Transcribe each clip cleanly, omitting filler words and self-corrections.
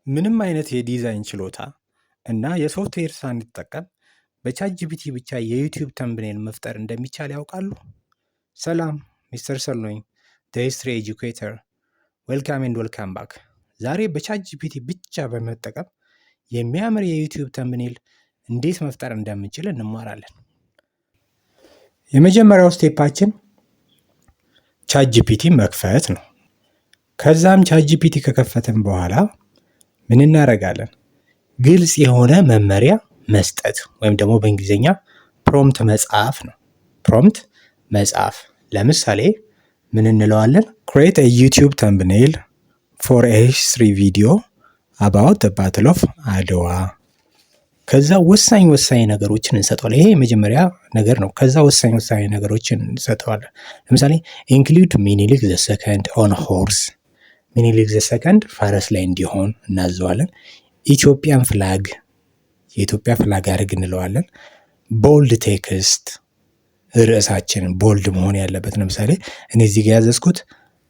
ምንም አይነት የዲዛይን ችሎታ እና የሶፍትዌር ሳንጠቀም በቻትጂፒቲ ብቻ የዩቲዩብ ተምብኔል መፍጠር እንደሚቻል ያውቃሉ? ሰላም ሚስተር ሰሎኝ ዘ ኤጁኬተር ዌልካም ኤንድ ዌልካም ባክ። ዛሬ በቻትጂፒቲ ብቻ በመጠቀም የሚያምር የዩቲዩብ ተምብኔል እንዴት መፍጠር እንደምንችል እንማራለን። የመጀመሪያው ስቴፓችን ቻትጂፒቲ መክፈት ነው። ከዛም ቻትጂፒቲ ከከፈትን በኋላ ምን እናደርጋለን? ግልጽ የሆነ መመሪያ መስጠት ወይም ደግሞ በእንግሊዝኛ ፕሮምፕት መጻፍ ነው። ፕሮምፕት መጻፍ ለምሳሌ ምን እንለዋለን? ክሬት a YouTube thumbnail for a history video about the battle of አድዋ። ከዛ ወሳኝ ነገሮችን እንሰጠዋለን። ይሄ የመጀመሪያ ነገር ነው። ከዛ ወሳኝ ነገሮችን እንሰጠዋለን። ለምሳሌ ኢንክሉድ ሚኒሊክ ዘ ሰከንድ ኦን ሆርስ፣ ሚኒሊክ ዘ ሰከንድ ፈረስ ላይ እንዲሆን እናዘዋለን። ኢትዮጵያን ፍላግ፣ የኢትዮጵያ ፍላግ አድርግ እንለዋለን። ቦልድ ቴክስት፣ ርዕሳችንን ቦልድ መሆን ያለበት ለምሳሌ እኔ እዚህ ጋር ያዘዝኩት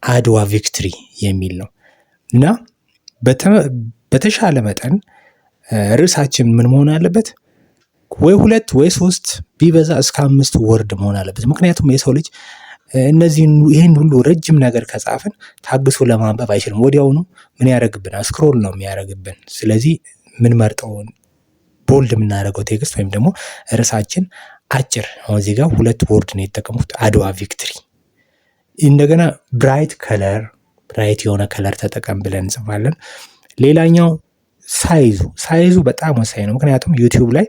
አድዋ ቪክትሪ የሚል ነው እና በተሻለ መጠን ርዕሳችን ምን መሆን አለበት? ወይ 2 ወይ 3 ቢበዛ እስከ 5 ወርድ መሆን አለበት። ምክንያቱም የሰው ልጅ ይህን ሁሉ ረጅም ነገር ከጻፍን ታግሶ ለማንበብ አይችልም። ወዲያውኑ ምን ያደርግብናል? ስክሮል ነው የሚያደርግብን። ስለዚህ ምን መርጠውን ቦልድ የምናደርገው ቴክስት ወይም ደግሞ ርዕሳችን አጭር። አሁን እዚህ ጋር 2 ወርድ ነው የተጠቀምኩት፣ አድዋ ቪክትሪ። እንደገና ብራይት የሆነ ከለር ተጠቀም ብለን እንጽፋለን። ሌላኛው ሳይዙ በጣም ወሳኝ ነው። ምክንያቱም ዩቲዩብ ላይ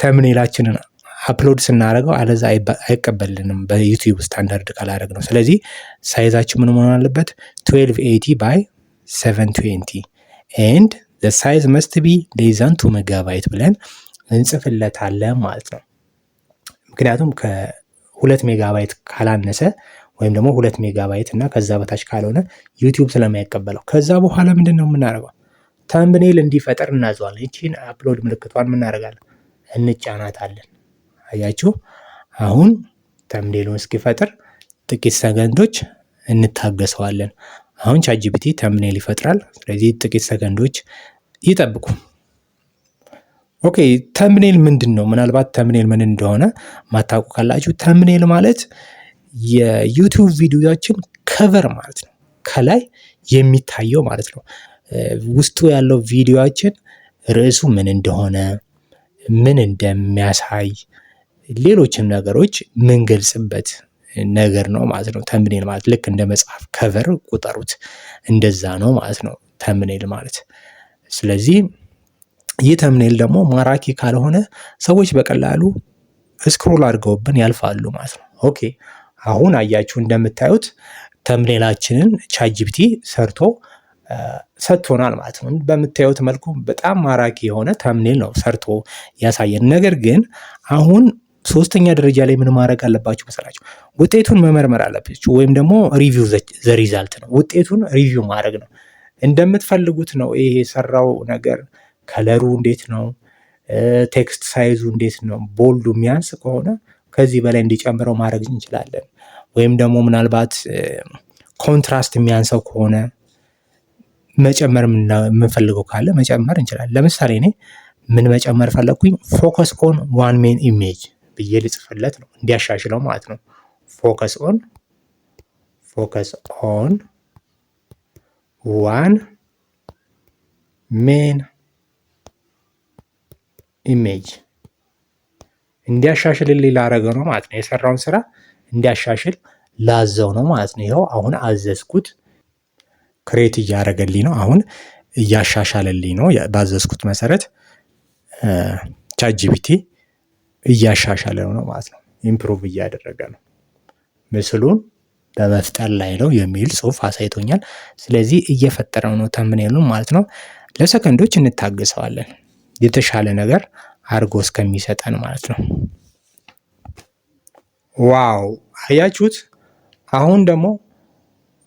ተምኔላችንን አፕሎድ ስናደርገው አለዛ አይቀበልንም በዩቲዩብ ስታንዳርድ ካላደረግ ነው። ስለዚህ ሳይዛችን ምን መሆን አለበት? 1280 ባይ 720 ኤንድ the size must be less than 2 ሜጋባይት ብለን እንጽፍለታለን ማለት ነው። ምክንያቱም ከ2 ሜጋባይት ካላነሰ ወይም ደግሞ 2 ሜጋባይት እና ከዛ በታች ካልሆነ ዩቲዩብ ስለማይቀበለው። ከዛ በኋላ ምንድን ነው የምናደርገው? ተምብኔል እንዲፈጠር እናዘዋለን። ይቺን አፕሎድ ምልክቷን ምናደርጋለን? እንጫናታለን። አያችሁ፣ አሁን ተምብኔሉን እስኪፈጥር ጥቂት ሰከንዶች እንታገሰዋለን። አሁን ቻትጂፒቲ ተምብኔል ይፈጥራል። ስለዚህ ጥቂት ሰከንዶች ይጠብቁ። ኦኬ፣ ተምብኔል ምንድን ነው? ምናልባት ተምብኔል ምን እንደሆነ ማታውቁ ካላችሁ ተምብኔል ማለት የዩቲዩብ ቪዲዮችን ከቨር ማለት ነው። ከላይ የሚታየው ማለት ነው። ውስጡ ያለው ቪዲዮችን ርዕሱ ምን እንደሆነ፣ ምን እንደሚያሳይ፣ ሌሎችም ነገሮች ምንገልጽበት ነገር ነው ማለት ነው። ተምብኔል ማለት ልክ እንደ መጽሐፍ ከቨር ቁጠሩት፣ እንደዛ ነው ማለት ነው ተምብኔል ማለት። ስለዚህ ይህ ተምብኔል ደግሞ ማራኪ ካልሆነ ሰዎች በቀላሉ ስክሮል አድርገውብን ያልፋሉ ማለት ነው። ኦኬ፣ አሁን አያችሁ እንደምታዩት ተምብኔላችንን ቻትጂፒቲ ሰርቶ ሰጥቶናል ማለት ነው። በምታዩት መልኩ በጣም ማራኪ የሆነ ተምብኔል ነው ሰርቶ ያሳየን። ነገር ግን አሁን 3ኛ ደረጃ ላይ ምን ማድረግ አለባችሁ መሰላችሁ? ውጤቱን መመርመር አለባችሁ። ወይም ደግሞ ሪቪው ዘ ሪዛልት ነው። ውጤቱን ሪቪው ማድረግ ነው። እንደምትፈልጉት ነው ይሄ የሰራው ነገር። ከለሩ እንዴት ነው? ቴክስት ሳይዙ እንዴት ነው? ቦልዱ የሚያንስ ከሆነ ከዚህ በላይ እንዲጨምረው ማድረግ እንችላለን። ወይም ደግሞ ምናልባት ኮንትራስት የሚያንሰው ከሆነ መጨመር የምንፈልገው ካለ መጨመር እንችላለን። ለምሳሌ እኔ ምን መጨመር ፈለግኩኝ? ፎከስ ኦን ዋን ሜን ኢሜጅ ብዬ ልጽፍለት ነው እንዲያሻሽለው ማለት ነው። ፎከስ ኦን ዋን ሜን ኢሜጅ እንዲያሻሽልልኝ ላረገው ነው ማለት ነው። የሰራውን ስራ እንዲያሻሽል ላዘው ነው ማለት ነው። ይኸው አሁን አዘዝኩት፣ ክሬት እያደረገልኝ ነው። አሁን እያሻሻለልኝ ነው። ባዘዝኩት መሰረት ቻትጂፒቲ እያሻሻለው ነው ማለት ነው። ኢምፕሩቭ እያደረገ ነው። ምስሉን በመፍጠር ላይ ነው የሚል ጽሑፍ አሳይቶኛል። ስለዚህ እየፈጠረው ነው ተምብኔሉን ማለት ነው። ለሰከንዶች እንታገሰዋለን የተሻለ ነገር አድርጎ እስከሚሰጠን ማለት ነው። ዋው፣ አያችሁት? አሁን ደግሞ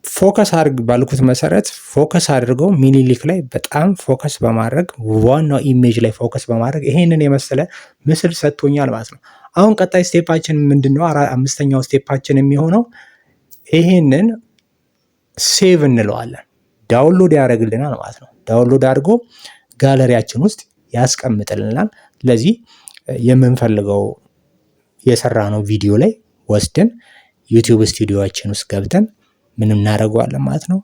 ፎከስ አድርግ ባልኩት መሰረት ፎከስ አድርገው ሚኒሊክ ላይ በጣም ፎከስ በማድረግ ዋናው ኢሜጅ ላይ ፎከስ በማድረግ ይሄንን የመሰለ ምስል ሰጥቶኛል ማለት ነው። አሁን ቀጣይ ስቴፓችን ምንድነው? 5ኛው ስቴፓችን የሚሆነው ይሄንን ሴቭ እንለዋለን። ዳውንሎድ ያደርግልናል ማለት ነው። ዳውንሎድ አድርጎ ጋለሪያችን ውስጥ ያስቀምጥልናል። ስለዚህ የምንፈልገው የሰራነው ቪዲዮ ላይ ወስደን ዩቲዩብ ስቱዲዮአችን ውስጥ ገብተን ምን እናደርገዋለን ማለት ነው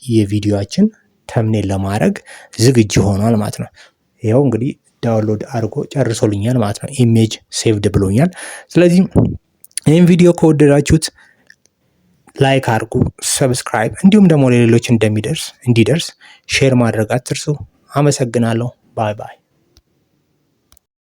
የቪዲዮአችን ተምኔል ለማድረግ ዝግጁ ሆኗል ማለት ነው። ይኸው እንግዲህ ዳውንሎድ አድርጎ ጨርሶልኛል ማለት ነው። ኢሜጅ ሴቭድ ብሎኛል። ስለዚህ ይህን ቪዲዮ ከወደዳችሁት ላይክ አድርጉ፣ ሰብስክራይብ እንዲሁም ደግሞ ለሌሎች እንዲደርስ ሼር ማድረግ አትርሱ። አመሰግናለሁ። ባይ ባይ።